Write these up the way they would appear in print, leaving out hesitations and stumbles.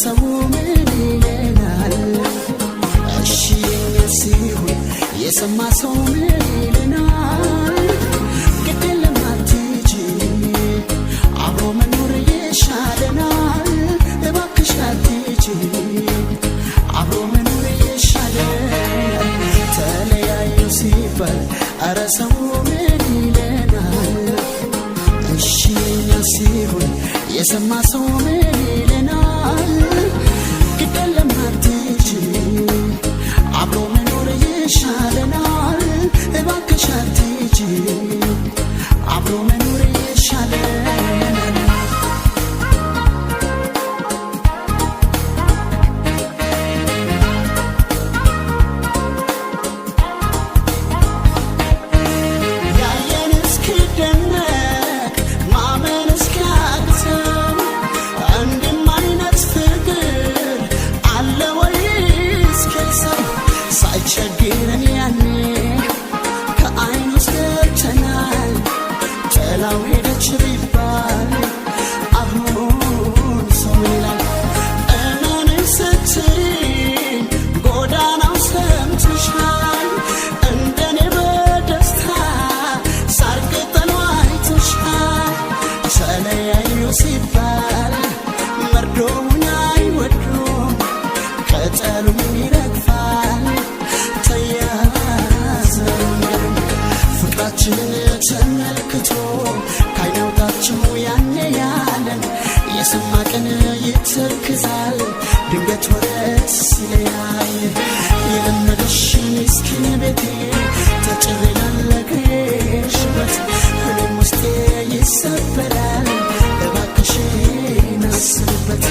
ሰው ምን ይለናል እሺ ሲሆን የሰማ ሰው ምን ይለናል ግድለም አትጂ አብሮ መኖር ይሻለናል እባክሽ አትጂ አብሮ መኖር ይሻለናል ተለያዩ ሲባል ኧረ ሰው ምን ይለናል እሺ ሲሆን የሰማ ሰው ምን ይለናል ግድለም አትጂ አብሮ መኖር ይሻለናል እባክሽ አትጂ አብሮ መኖር ይሻለናል ያየን እስኪደነቅ ማመን እስኪያቅተው አንድም አይነት ፍቅር አለ ወይስ ከሰው ሳይቸግረን ያኔ ከዓይኑ ገብተናል ጥላው ሄደች ቢባል አሁን ሰው ይላል እመን ስትይኝ ጎዳናው ሰምተሻል እንደኔ በደስታ ሳር ቅጠሉ አይተሻል ተለያዩ ሲባል መርዶውን አይወዱም ቅጠሉም ይረግፋል ፍቅራችንን ተመልክቶ ካይናውታችሁ ያኔ ያለን የሰማ ቀን ይተክዛል ድንገት ወረት ሲለያይ የለመደሽ ምስኪን ቤቴ ተጭሬ ላለግሽበት እኔም ውስጤ ይሰበራል እባክሽን አስብበት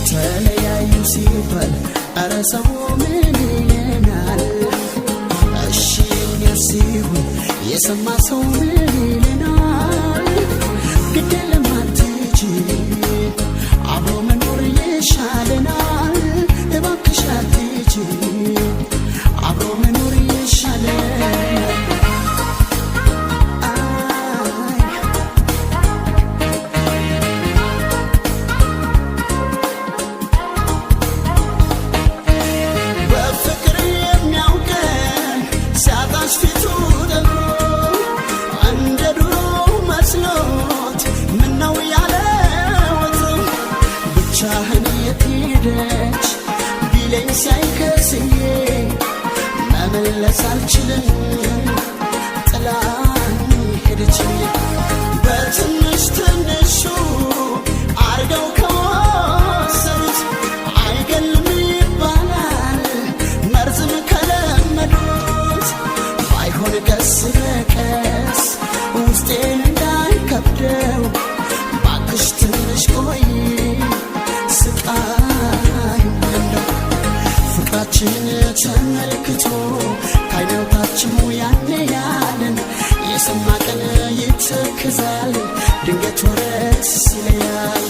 ተለያዩ ሲባል ኧረ ሰው ምን ይለናል እሺ ሲሆን የሰማ ሰው ምን ይለናል ግድለም አትጂ አብሮ መኖር ይሻለናል እባክሽ አትጂ አብሮ መኖር ይሻለናል በፍቅር የሚያውቀን ሲያጣሽ ፊቱ ደግሞ እንደ ድሮ መስሎት ምነው ያለ ወትሮ ብቻህን የት ሄደች ቢለኝ ሳይከስዬ መመለስ አልችልም ጥላኝ ሄደች በትንሽ ትንሹ አርገው ከወሰዱት አይገልም ይባላል መርዝም ከለመዱት ባይሆን ቀስ በቀስ ውስጤን እንዳይከብደው ባክሽ ትንሽ ቆይ ስቃይ እንደው ፍቅራችንን ተመልክቶ ካይናውታችሁ ያኔ ያለን የሰማ ቀን ይተክዛል ድንገት ወረት ሲለያይ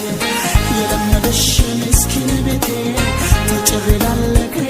የለመደሽ ምስኪን ቤቴ ተጭሬ ላለግሬ